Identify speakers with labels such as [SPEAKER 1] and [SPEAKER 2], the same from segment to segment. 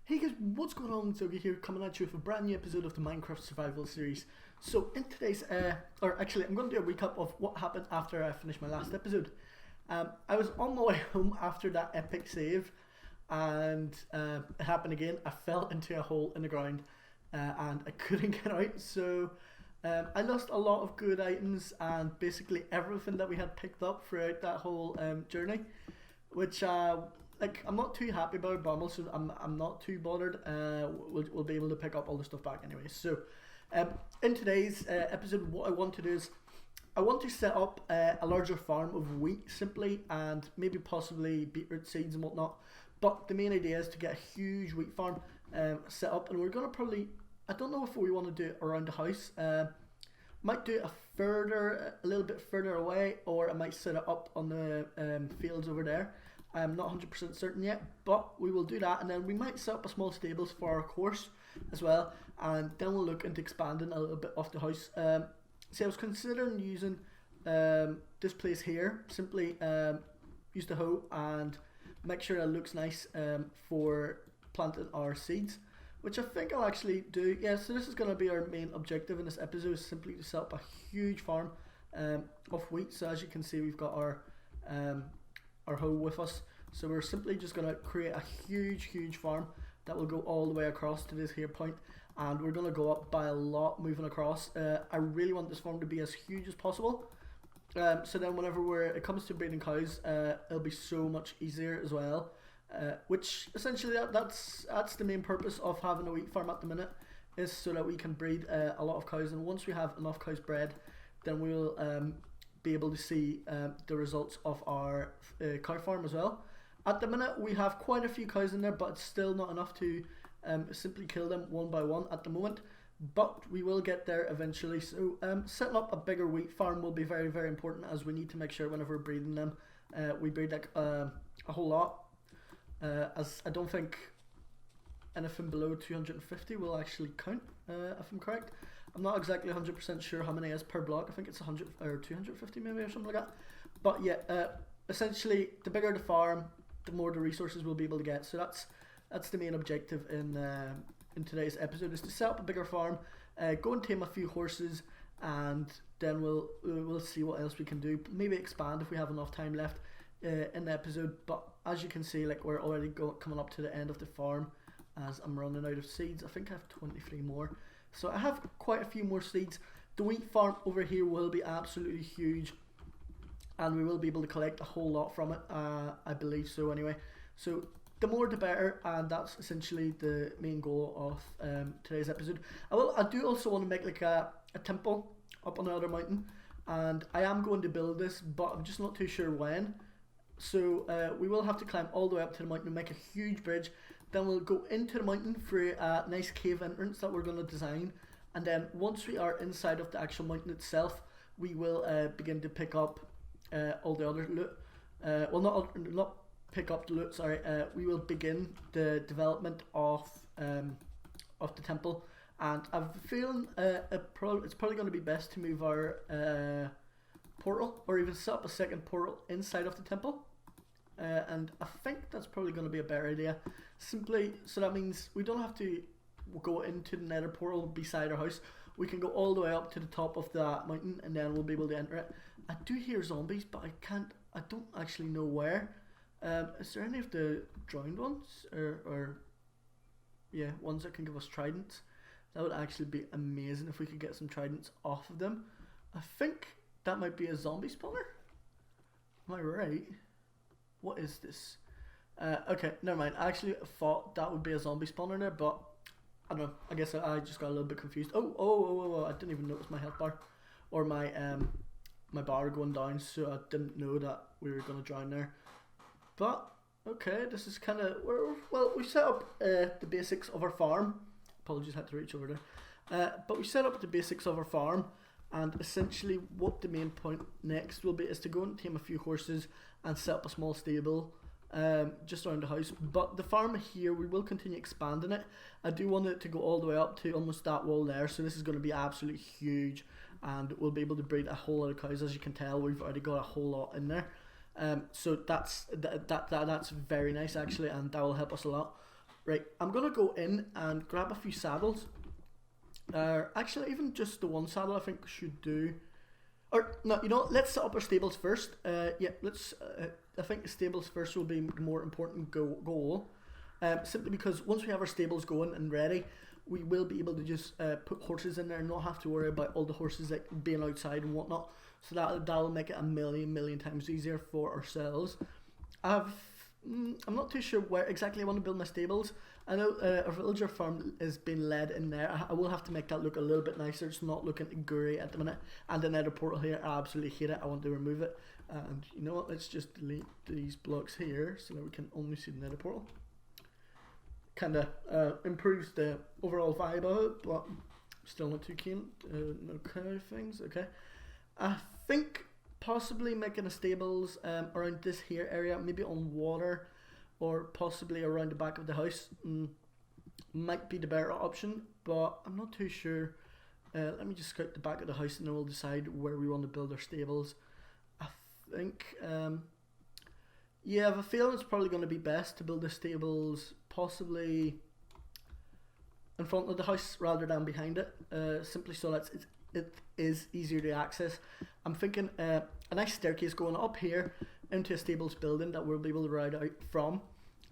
[SPEAKER 1] Hey guys, what's going on? Zogi here, coming at you with a brand new episode of the Minecraft Survival Series. So in today's, or actually I'm going to do a recap of what happened after I finished my last episode. I was on my way home after that epic save, and it happened again. I fell into a hole in the ground, and I couldn't get out, so I lost a lot of good items and basically everything that we had picked up throughout that whole journey, which like I'm not too happy about, but I'm not too bothered. We'll be able to pick up all the stuff back anyway. So in today's episode, what I want to do is I want to set up a larger farm of wheat simply, and maybe possibly beetroot seeds and whatnot. But the main idea is to get a huge wheat farm set up, and we're gonna probably, I don't know if we want to do it around the house. Might do it a little bit further away, or I might set it up on the fields over there. I'm not 100% certain yet, but we will do that, and then we might set up a small stables for our horse as well, and then we'll look into expanding a little bit off the house. See, I was considering using this place here, simply use the hoe and make sure it looks nice for planting our seeds, which I think I'll actually do. Yeah, so this is going to be our main objective in this episode, is simply to set up a huge farm of wheat. So as you can see, we've got our hoe with us, so we're simply just going to create a huge farm that will go all the way across to this here point, and we're going to go up by a lot moving across. I really want this farm to be as huge as possible, so then whenever it comes to breeding cows, it'll be so much easier as well, which essentially that's the main purpose of having a wheat farm at the minute, is so that we can breed a lot of cows, and once we have enough cows bred, then we'll be able to see the results of our cow farm as well. At the minute we have quite a few cows in there, but it's still not enough to simply kill them one by one at the moment, but we will get there eventually. So setting up a bigger wheat farm will be very important, as we need to make sure whenever we're breeding them we breed like a whole lot, as I don't think anything below 250 will actually count, if I'm correct. I'm not exactly 100% sure how many is per block. I think it's 100 or 250 maybe, or something like that. But yeah, essentially the bigger the farm, the more the resources we'll be able to get. So that's the main objective in today's episode, is to set up a bigger farm, go and tame a few horses, and then we'll see what else we can do. Maybe expand if we have enough time left in the episode. But as you can see, like, we're already coming up to the end of the farm, as I'm running out of seeds. I think I have 23 more. So I have quite a few more seeds. The wheat farm over here will be absolutely huge, and we will be able to collect a whole lot from it, I believe so anyway. So the more the better, and that's essentially the main goal of today's episode. I do also want to make like a temple up on another mountain, and I am going to build this, but I'm just not too sure when. So we will have to climb all the way up to the mountain and make a huge bridge. Then we'll go into the mountain through a nice cave entrance that we're going to design, and then once we are inside of the actual mountain itself, we will begin to pick up all the other loot. Well, not pick up the loot, sorry. We will begin the development of the temple, and I'm feeling it's probably going to be best to move our portal, or even set up a second portal inside of the temple. And I think that's probably going to be a better idea, simply so that means we don't have to go into the nether portal beside our house. We can go all the way up to the top of that mountain, and then we'll be able to enter it. I do hear zombies, but I don't actually know where. Is there any of the drowned ones, or yeah, ones that can give us tridents? That would actually be amazing if we could get some tridents off of them. I think that might be a zombie spawner. Am I right? What is this? Okay, never mind. I actually thought that would be a zombie spawner there, but I don't know. I guess I just got a little bit confused. Oh! I didn't even notice my health bar, or my my bar going down, so I didn't know that we were gonna drown there. But okay, this is kind of well, we set up the basics of our farm. Apologies, had to reach over there. But we set up the basics of our farm, and essentially what the main point next will be is to go and tame a few horses and set up a small stable just around the house. But the farm here, we will continue expanding it. I do want it to go all the way up to almost that wall there, so this is going to be absolutely huge, and we'll be able to breed a whole lot of cows. As you can tell, we've already got a whole lot in there, so that's very nice actually, and that will help us a lot. Right, I'm gonna go in and grab a few saddles. Actually, even just the one saddle I think should do. Or no, you know, let's set up our stables first. Yeah, let's. I think the stables first will be the more important goal. Simply because once we have our stables going and ready, we will be able to just put horses in there and not have to worry about all the horses like being outside and whatnot. So that'll make it a million times easier for ourselves. I'm not too sure where exactly I want to build my stables. I know our villager farm is being led in there. I will have to make that look a little bit nicer. It's not looking great at the minute. And the nether portal here, I absolutely hate it. I want to remove it. And you know what? Let's just delete these blocks here so that we can only see the nether portal. Kind of improves the overall vibe of it, but still not too keen. No cow things. Okay. I think possibly making a stables around this here area, maybe on water, or possibly around the back of the house, might be the better option, but I'm not too sure. Let me just scout the back of the house and then we'll decide where we want to build our stables. I think, yeah, I have a feeling it's probably going to be best to build the stables possibly in front of the house rather than behind it, simply so that it is easier to access. I'm thinking a nice staircase going up here into a stables building that we'll be able to ride out from,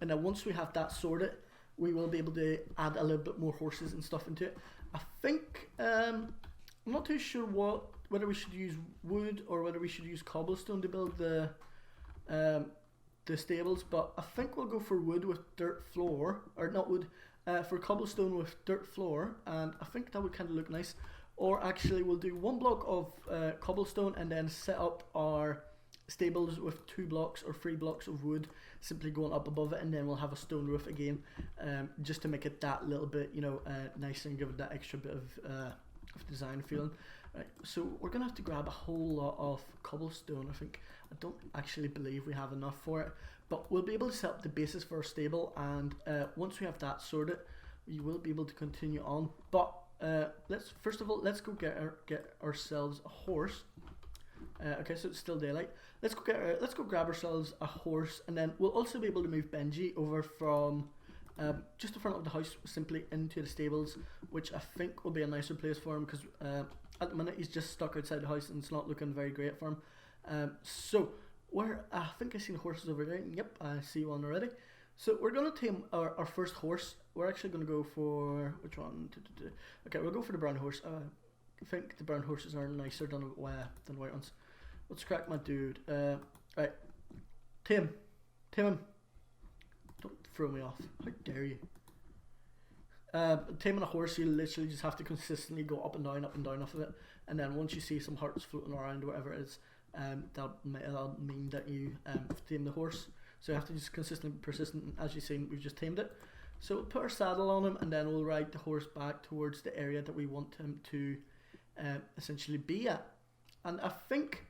[SPEAKER 1] and then once we have that sorted, we will be able to add a little bit more horses and stuff into it. I think I'm not too sure whether we should use wood or whether we should use cobblestone to build the stables, but I think we'll go for wood with dirt floor, or not wood, for cobblestone with dirt floor, and I think that would kind of look nice. Or actually we'll do one block of cobblestone and then set up our stables with 2 blocks or 3 blocks of wood simply going up above it, and then we'll have a stone roof again, just to make it that little bit, you know, nicer and give it that extra bit of design feeling. Right, so we're gonna have to grab a whole lot of cobblestone. I don't actually believe we have enough for it, but we'll be able to set up the basis for our stable, and once we have that sorted, we will be able to continue on. But let's first of all go get ourselves a horse. Okay, so it's still daylight. Let's go grab ourselves a horse, and then we'll also be able to move Benji over from just the front of the house simply into the stables, which I think will be a nicer place for him, because at the minute he's just stuck outside the house and it's not looking very great for him. So I think I seen horses over there. Yep, I see one already. So we're gonna tame our first horse. We're actually gonna go for which one? Okay, we'll go for the brown horse. I think the brown horses are nicer than white ones. Let's crack my dude. Right, tame him. Don't throw me off. How dare you? Taming a horse, you literally just have to consistently go up and down off of it, and then once you see some hearts floating around or whatever it is, that'll mean that you tame the horse. So you have to just consistent, persistent, and as you've seen, we've just tamed it. So we'll put our saddle on him, and then we'll ride the horse back towards the area that we want him to essentially be at. And I think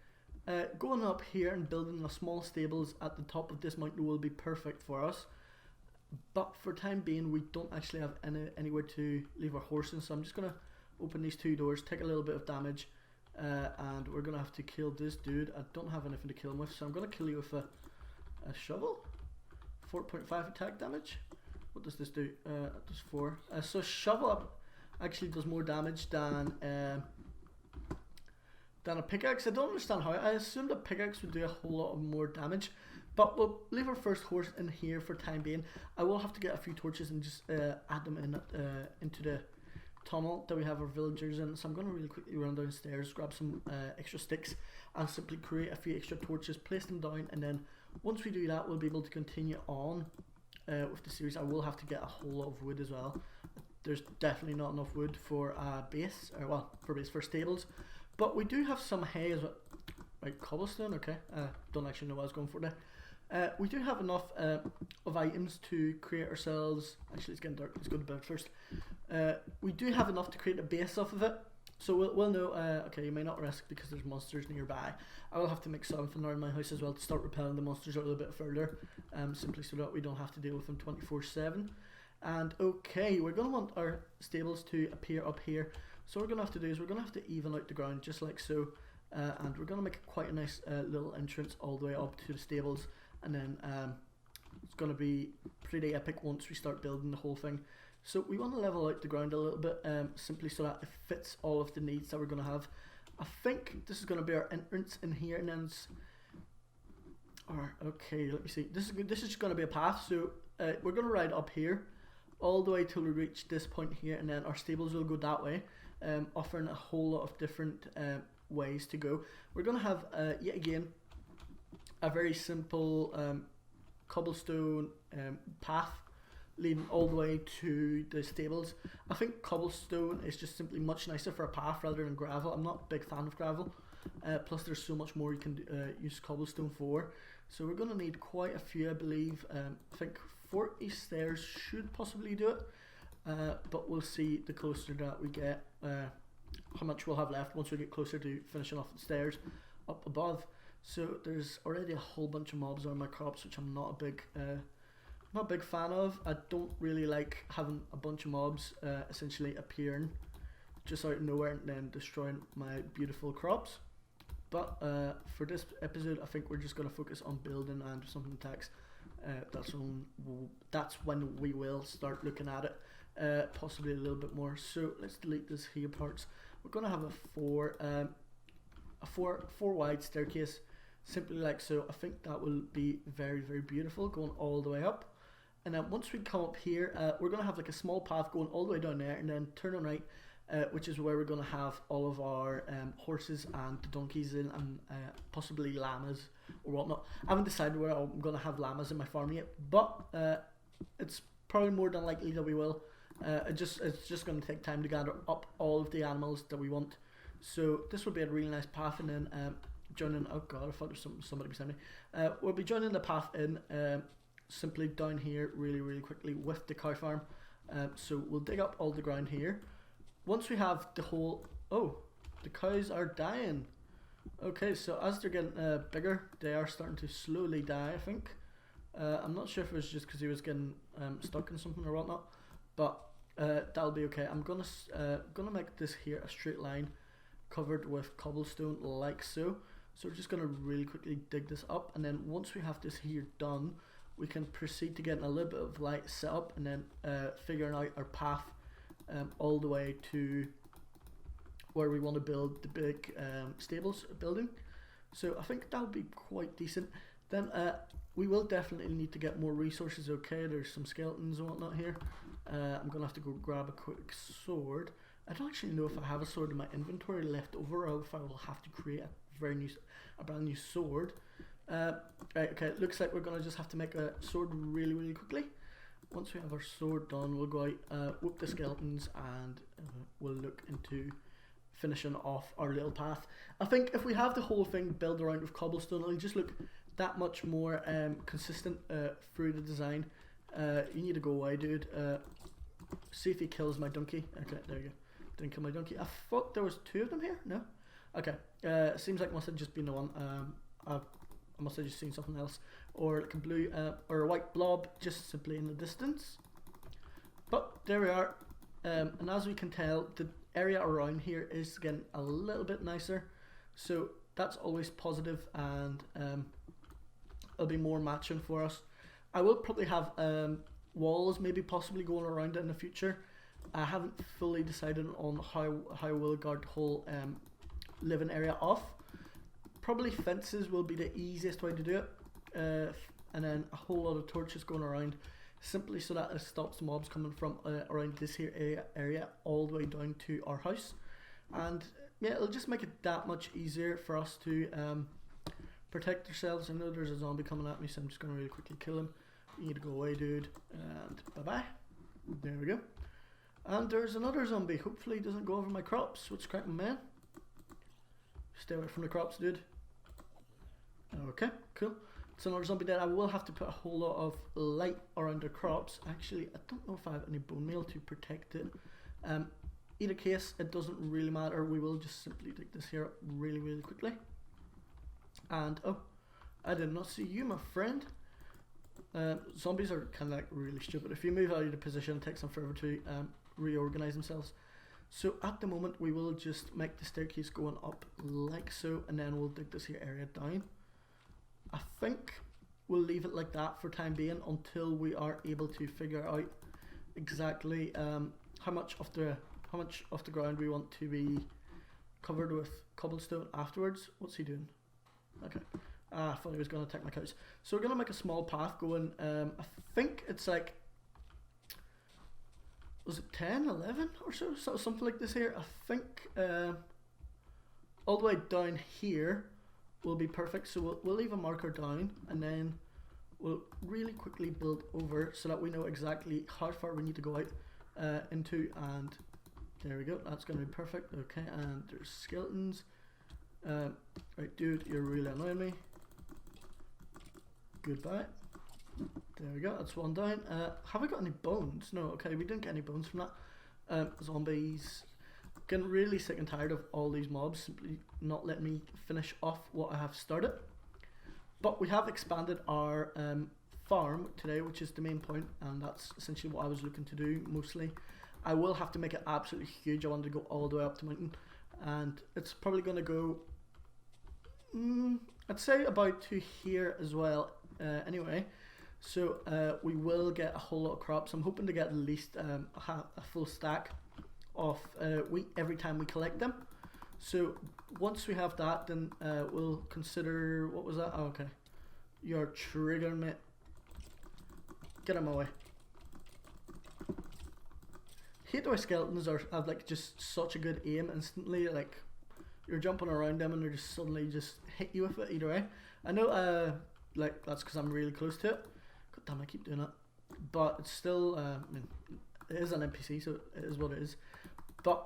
[SPEAKER 1] going up here and building a small stables at the top of this mountain will be perfect for us. But for time being, we don't actually have anywhere to leave our horses, so I'm just going to open these 2 doors, take a little bit of damage, and we're going to have to kill this dude. I don't have anything to kill him with, so I'm going to kill you with a shovel. 4.5 attack damage. What does this do? It does 4. So shovel up actually does more damage than a pickaxe. I don't understand how. I assumed a pickaxe would do a whole lot more damage. But we'll leave our first horse in here for time being. I will have to get a few torches and just add them into the tunnel that we have our villagers in. So I'm going to really quickly run downstairs, grab some extra sticks, and simply create a few extra torches, place them down, and then once we do that, we'll be able to continue on with the series. I will have to get a whole lot of wood as well. There's definitely not enough wood for base, for stables, but we do have some hay as well. Right, cobblestone. Okay, don't actually know what I was going for there. We do have enough of items to create ourselves. Actually, it's getting dark. Let's go to bed first. We do have enough to create a base off of it. So we'll know. Okay, you may not risk because there's monsters nearby. I will have to make something around my house as well to start repelling the monsters a little bit further, simply so that we don't have to deal with them 24/7. And okay, we're gonna want our stables to appear up here. So what we're gonna have to do is we're gonna have to even out the ground just like so, and we're gonna make quite a nice little entrance all the way up to the stables. And then It's going to be pretty epic once we start building the whole thing. So we want to level out the ground a little bit, simply so that it fits all of the needs that we're going to have. I think this is going to be our entrance in here, and then it's, okay, let me see. This is just going to be a path. So we're going to ride up here all the way till we reach this point here, and then our stables will go that way, offering a whole lot of different ways to go. We're going to have yet again a very simple cobblestone path leading all the way to the stables. I think cobblestone is just simply much nicer for a path rather than gravel. I'm not a big fan of gravel, plus there's so much more you can use cobblestone for. So we're going to need quite a few, I believe. I think 40 stairs should possibly do it, but we'll see the closer that we get, how much we'll have left once we get closer to finishing off the stairs up above. So there's already a whole bunch of mobs on my crops, which I'm not a big fan of. I don't really like having a bunch of mobs essentially appearing just out of nowhere and then destroying my beautiful crops. But for this episode, I think we're just going to focus on building and something attacks. That's when we will start looking at it, possibly a little bit more. So let's delete this here parts. We're going to have a four wide staircase, simply like so. I think that will be very, very beautiful, going all the way up. And then once we come up here, we're going to have like a small path going all the way down there, and then turn on right, which is where we're going to have all of our horses and donkeys in, and possibly llamas or whatnot. I haven't decided where I'm going to have llamas in my farm yet, but it's probably more than likely that we will. It's just going to take time to gather up all of the animals that we want. So this will be a really nice path, and then joining. Oh god, I thought there was somebody beside me. We'll be joining the path in simply down here really quickly with the cow farm. So we'll dig up all the ground here. Once we have the whole, the cows are dying. Okay, so as they're getting bigger, they are starting to slowly die, I think. I'm not sure if it was just because he was getting stuck in something or whatnot, but that'll be okay. I'm gonna make this here a straight line covered with cobblestone like so. So we're just gonna really quickly dig this up, and then once we have this here done, we can proceed to getting a little bit of light set up, and then figuring out our path all the way to where we want to build the big stables building. So I think that'll be quite decent. Then we will definitely need to get more resources. Okay, there's some skeletons and whatnot here. I'm gonna have to go grab a quick sword. I don't actually know if I have a sword in my inventory left over, or if I will have to create a brand new sword. Right, okay, it looks like we're gonna just have to make a sword really quickly. Once we have our sword done, we'll go out, whoop the skeletons, and we'll look into finishing off our little path. I think if we have the whole thing built around with cobblestone, it'll just look that much more consistent through the design. You need to go away, dude. See if he kills my donkey. Okay, there you go. Didn't kill my donkey. I thought there was two of them here. No? Okay. Seems like must have just been the one. I must have just seen something else, or like a blue or a white blob just simply in the distance. But there we are, and as we can tell, the area around here is getting a little bit nicer, so that's always positive, and it'll be more matching for us. I will probably have walls maybe possibly going around it in the future. I haven't fully decided on how we'll guard the whole living area off. Probably fences will be the easiest way to do it, and then a whole lot of torches going around, simply so that it stops mobs coming from around this here area all the way down to our house. And yeah, it'll just make it that much easier for us to protect ourselves. I know there's a zombie coming at me, so I'm just going to really quickly kill him. You need to go away, dude, and bye bye. There we go. And there's another zombie. Hopefully he doesn't go over my crops. What's cracking, man? Stay away from the crops, dude. Okay, cool. It's another zombie dead. I will have to put a whole lot of light around the crops. Actually, I don't know if I have any bone meal to protect it. Either case, it doesn't really matter. We will just simply dig this here up really quickly. And oh, I did not see you, my friend. Zombies are kind of like really stupid. If you move out of the position, it takes them forever to reorganize themselves. So at the moment, we will just make the staircase going up like so, and then we'll dig this here area down. I think we'll leave it like that for time being until we are able to figure out exactly how much of the ground we want to be covered with cobblestone afterwards. What's he doing? Okay. I thought he was going to attack my cows. So we're going to make a small path going, I think it's like, was it 10, 11 or so? Something like this here. I think all the way down here will be perfect. So we'll leave a marker down, and then we'll really quickly build over so that we know exactly how far we need to go out into, and there we go. That's going to be perfect. Okay, and there's skeletons. Right, dude, you're really annoying me. Goodbye. There we go, that's one down. Have I got any bones? No, okay, we didn't get any bones from that. Zombies. Getting really sick and tired of all these mobs simply not letting me finish off what I have started. But we have expanded our farm today, which is the main point, and that's essentially what I was looking to do mostly. I will have to make it absolutely huge. I wanted to go all the way up the mountain, and it's probably going to go, I'd say about to here as well anyway. So we will get a whole lot of crops. I'm hoping to get at least a full stack of wheat every time we collect them. So once we have that, then we'll consider, what was that? Oh, okay. You're triggering me. Get out of my way. Hate the way skeletons have like just such a good aim instantly. Like you're jumping around them and they're just suddenly just hit you with it either way. I know like that's because I'm really close to it. God damn, I keep doing it. But it's still, I mean, it is an NPC, so it is what it is. But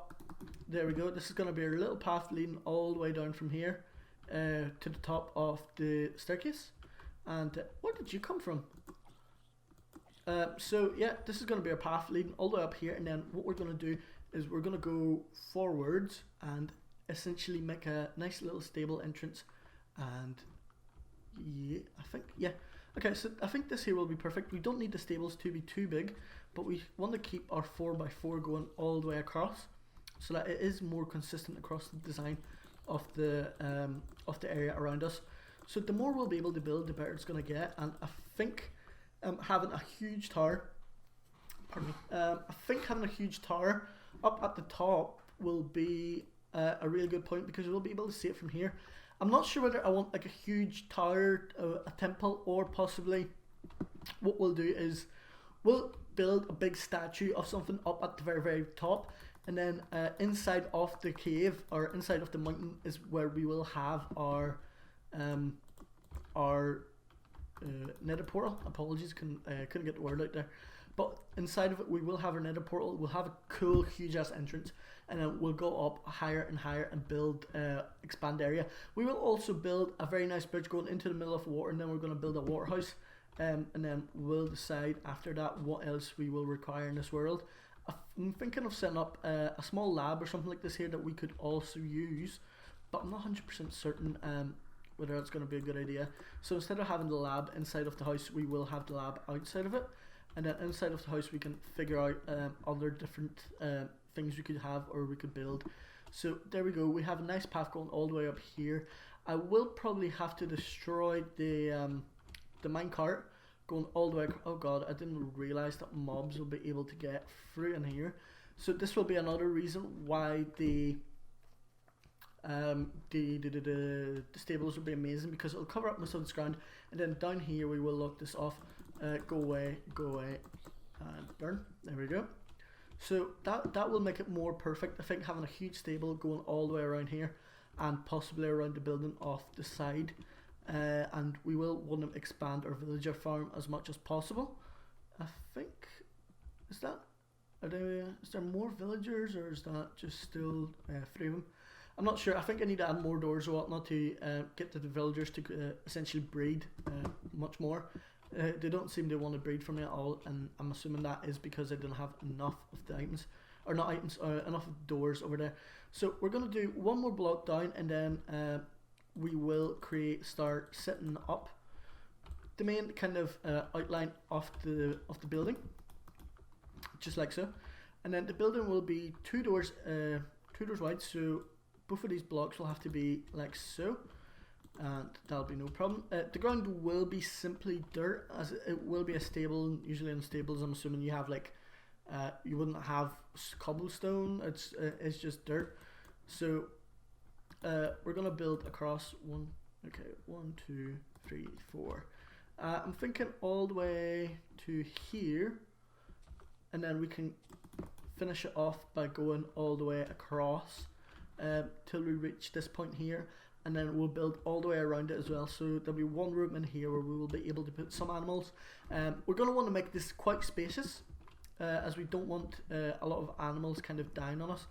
[SPEAKER 1] there we go. This is going to be a little path leading all the way down from here to the top of the staircase. And where did you come from? So yeah, this is going to be a path leading all the way up here, and then what we're going to do is we're going to go forwards and essentially make a nice little stable entrance. And yeah, I think, yeah, okay, so I think this here will be perfect. We don't need the stables to be too big, but we want to keep our 4x4 going all the way across so that it is more consistent across the design of the area around us. So the more we'll be able to build, the better it's going to get. And I think having a huge tower, pardon me, I think having a huge tower up at the top will be a really good point, because we'll be able to see it from here. I'm not sure whether I want like a huge tower, a temple, or possibly what we'll do is we'll build a big statue of something up at the very, very top, and then inside of the cave or inside of the mountain is where we will have our nether portal. Apologies, couldn't get the word out there. But inside of it, we will have our nether portal. We'll have a cool, huge ass entrance, and then we'll go up higher and higher and build, expand the area. We will also build a very nice bridge going into the middle of water, and then we're going to build a water house, and then we'll decide after that what else we will require in this world. I'm thinking of setting up a small lab or something like this here that we could also use, but I'm not 100% certain whether that's going to be a good idea. So instead of having the lab inside of the house, we will have the lab outside of it, and then inside of the house we can figure out other different things we could have or we could build. So there we go, we have a nice path going all the way up here. I will probably have to destroy the minecart going all the way. Oh god, I didn't realize that mobs will be able to get through in here. So this will be another reason why the stables will be amazing, because it'll cover up most of this ground, and then down here we will lock this off. Go away, and burn. There we go. So that will make it more perfect. I think having a huge stable going all the way around here and possibly around the building off the side, and we will want to expand our villager farm as much as possible. I think, is there more villagers, or is that just still 3 of them? I'm not sure. I think I need to add more doors or whatnot to get the villagers to essentially breed much more. They don't seem to want to breed for me at all, and I'm assuming that is because I don't have enough of the items, or not items, enough of doors over there. So we're going to do one more block down, and then we will start setting up the main kind of outline of the building, just like so. And then the building will be 2 doors wide, so both of these blocks will have to be like so. and that'll be no problem. The ground will be simply dirt, as it will be a stable. Usually in stables, I'm assuming you have like you wouldn't have cobblestone. It's just dirt. So we're gonna build across one. Okay, 1, 2, 3, 4. I'm thinking all the way to here, and then we can finish it off by going all the way across till we reach this point here, and then we'll build all the way around it as well. So there'll be one room in here where we will be able to put some animals. We're going to want to make this quite spacious, as we don't want a lot of animals kind of dying on us.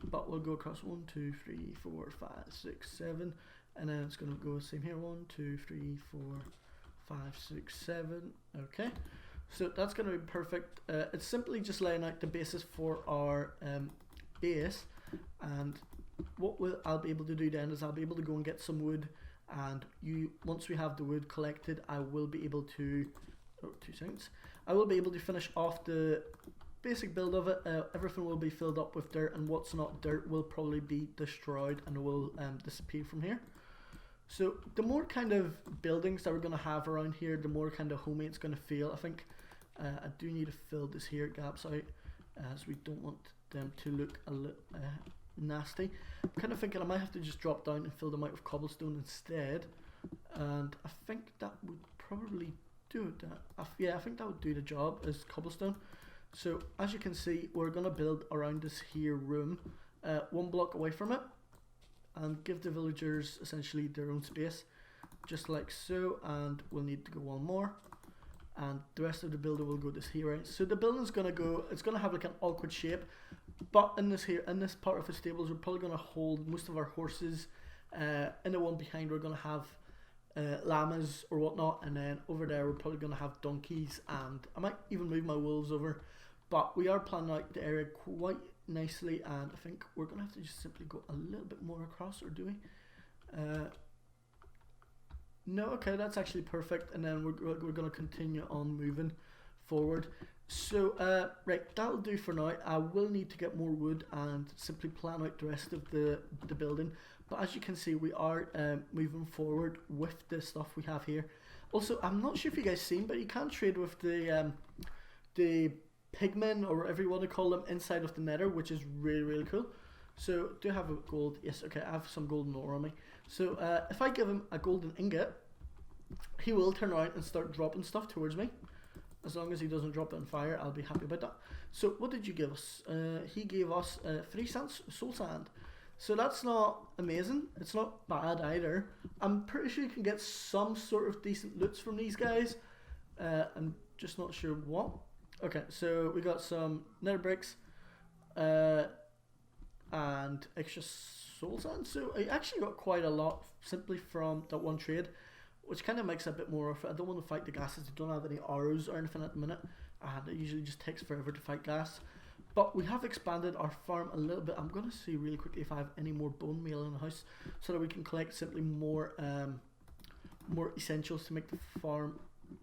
[SPEAKER 1] But we'll go across 1, 2, 3, 4, 5, 6, 7, and then it's going to go same here. 1, 2, 3, 4, 5, 6, 7. Okay, so that's going to be perfect. It's simply just laying out the basis for our base, and what I'll be able to do then is I'll be able to go and get some wood, and once we have the wood collected, I will be able to I will be able to finish off the basic build of it. Everything will be filled up with dirt, and what's not dirt will probably be destroyed and will disappear from here. So the more kind of buildings that we're going to have around here, the more kind of homey it's going to feel. I think I do need to fill this here gaps out, as we don't want them to look a little nasty. I'm kind of thinking I might have to just drop down and fill them out with cobblestone instead, and I think that would probably do it. Yeah, I think that would do the job as cobblestone. So as you can see, we're going to build around this here room, 1 block away from it, and give the villagers essentially their own space, just like so. And we'll need to go one more, and the rest of the building will go this here, right? So the building's gonna go, it's gonna have like an awkward shape, but in this part of the stables, we're probably gonna hold most of our horses. In the one behind, we're gonna have llamas or whatnot, and then over there we're probably gonna have donkeys, and I might even move my wolves over. But we are planning out the area quite nicely, and I think we're gonna have to just simply go a little bit more across, or do we? No, okay, that's actually perfect, and then we're gonna continue on moving forward. So right, that'll do for now. I will need to get more wood and simply plan out the rest of the building. But as you can see, we are moving forward with the stuff we have here. Also, I'm not sure if you guys seen, but you can trade with the pigmen, or whatever you want to call them, inside of the nether, which is really, really cool. So do I have a gold? Yes, okay, I have some golden ore on me. So if I give him a golden ingot, he will turn around and start dropping stuff towards me. As long as he doesn't drop it on fire, I'll be happy about that. So what did you give us? He gave us 3 soul sand. So that's not amazing. It's not bad either. I'm pretty sure you can get some sort of decent loots from these guys. I'm just not sure what. Okay, so we got some nether bricks and extra soul sand. So I actually got quite a lot simply from that one trade, which kind of makes it a bit more of it. I don't want to fight the ghasses. I don't have any arrows or anything at the minute, and it usually just takes forever to fight ghast. But we have expanded our farm a little bit. I'm going to see really quickly if I have any more bone meal in the house, so that we can collect simply more essentials to make the farm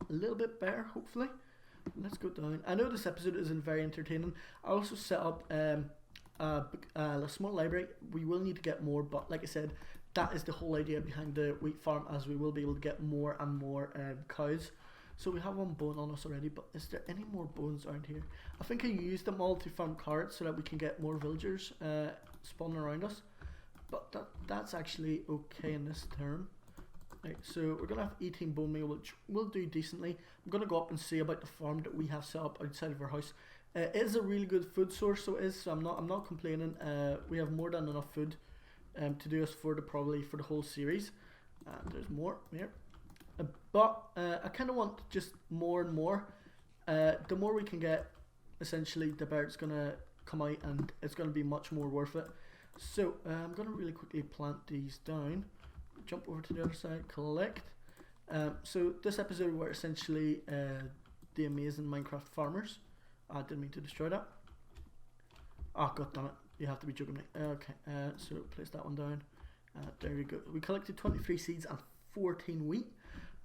[SPEAKER 1] a little bit better, hopefully. Let's go down. I know this episode isn't very entertaining. I also set up a small library. We will need to get more, but like I said, that is the whole idea behind the wheat farm, as we will be able to get more and more cows. So we have 1 bone on us already, but is there any more bones around here? I think I used them all to farm carrots so that we can get more villagers spawning around us. But that's actually okay in this term. Right, so we're going to have 18 bone meal, which will do decently. I'm going to go up and see about the farm that we have set up outside of our house. It is a really good food source, so it is. So I'm not complaining. We have more than enough food to do us probably for the whole series. There's more here. But I kind of want just more and more. The more we can get, essentially, the better it's going to come out, and it's going to be much more worth it. So I'm going to really quickly plant these down. Jump over to the other side, collect. So this episode we're essentially the amazing Minecraft farmers. I didn't mean to destroy that. Oh, god damn it. You have to be joking me. Okay, so place that one down. There we go. We collected 23 seeds and 14 wheat.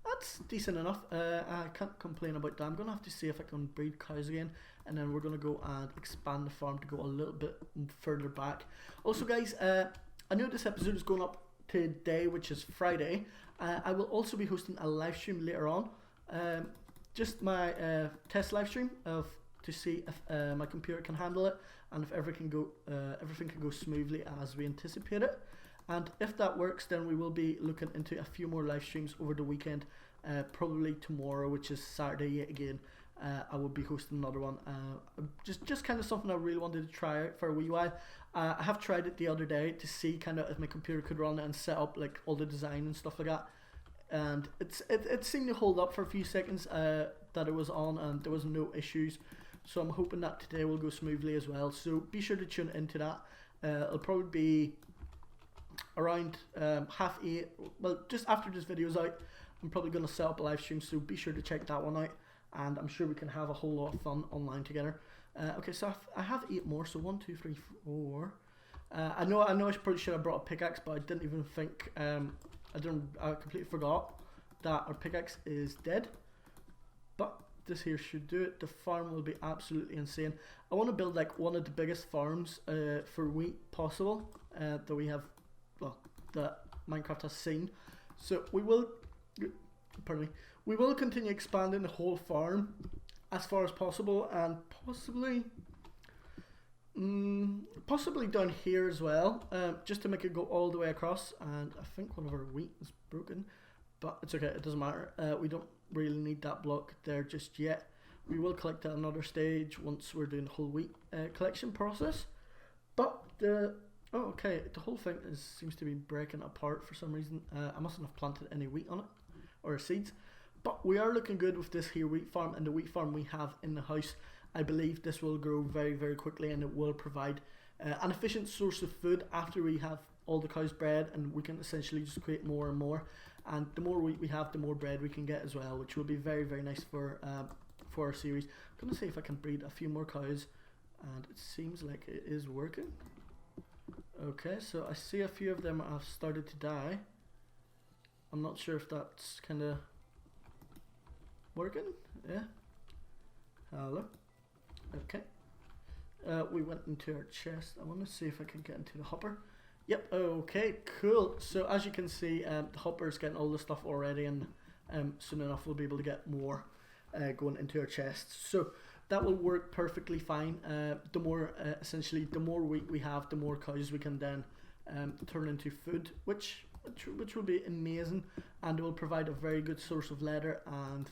[SPEAKER 1] That's decent enough. I can't complain about that. I'm going to have to see if I can breed cows again, and then we're going to go and expand the farm to go a little bit further back. Also guys, I know this episode is going up today, which is Friday, I will also be hosting a live stream later on. Just my test live stream to see if my computer can handle it and if everything can go smoothly as we anticipate it. And if that works, then we will be looking into a few more live streams over the weekend. Probably tomorrow, which is Saturday yet again. I will be hosting another one. Just kind of something I really wanted to try out for a wee while. I have tried it the other day to see kind of if my computer could run it and set up like all the design and stuff like that. And it seemed to hold up for a few seconds that it was on, and there was no issues. So I'm hoping that today will go smoothly as well. So be sure to tune into that. It'll probably be around 8:30. Well, just after this video's out, I'm probably going to set up a live stream. So be sure to check that one out. And I'm sure we can have a whole lot of fun online together. Okay, so I have 8 more. So 1, 2, 3, 4. I know I probably should have brought a pickaxe, but I didn't even think. I completely forgot that our pickaxe is dead. But this here should do it. The farm will be absolutely insane. I want to build like one of the biggest farms for wheat possible that we have, well, that Minecraft has seen. So we will, pardon me, we will continue expanding the whole farm as far as possible, and possibly down here as well, just to make it go all the way across. And I think one of our wheat is broken, but it's okay, it doesn't matter. We don't really need that block there just yet. We will collect at another stage once we're doing the whole wheat collection process. But the whole thing seems to be breaking apart for some reason. I mustn't have planted any wheat on it or seeds. But we are looking good with this here wheat farm, and the wheat farm we have in the house. I believe this will grow very, very quickly, and it will provide an efficient source of food after we have all the cows bred, and we can essentially just create more and more. And the more wheat we have, the more bread we can get as well, which will be very, very nice for our series. I'm going to see if I can breed a few more cows, and it seems like it is working. Okay, so I see a few of them have started to die. I'm not sure if that's kind of working. Yeah. Hello. Okay. We went into our chest. I want to see if I can get into the hopper. Yep. Okay. Cool. So as you can see, the hopper is getting all the stuff already, and soon enough we'll be able to get more going into our chests. So that will work perfectly fine. The more essentially, the more wheat we have, the more cows we can then turn into food, which will be amazing, and it will provide a very good source of leather and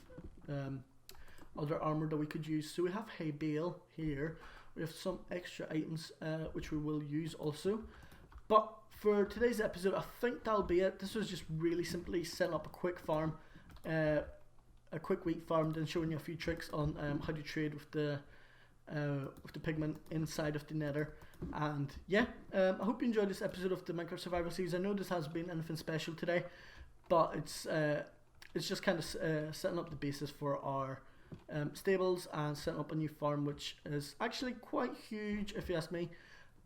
[SPEAKER 1] other armor that we could use. So we have hay bale here. We have some extra items which we will use also. But for today's episode, I think that'll be it. This was just really simply setting up a quick farm, a quick wheat farm, then showing you a few tricks on how to trade with the pigment inside of the Nether. And yeah, I hope you enjoyed this episode of the Minecraft Survival Series. I know this hasn't been anything special today, but it's just kind of setting up the basis for our stables and setting up a new farm, which is actually quite huge if you ask me.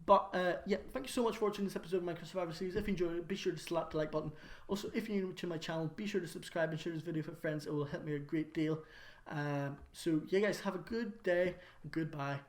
[SPEAKER 1] But yeah, thank you so much for watching this episode of Minecraft Survival Series. If you enjoyed it, be sure to slap the like button. Also, if you're new to my channel, be sure to subscribe and share this video with friends. It will help me a great deal. So yeah guys, have a good day and goodbye.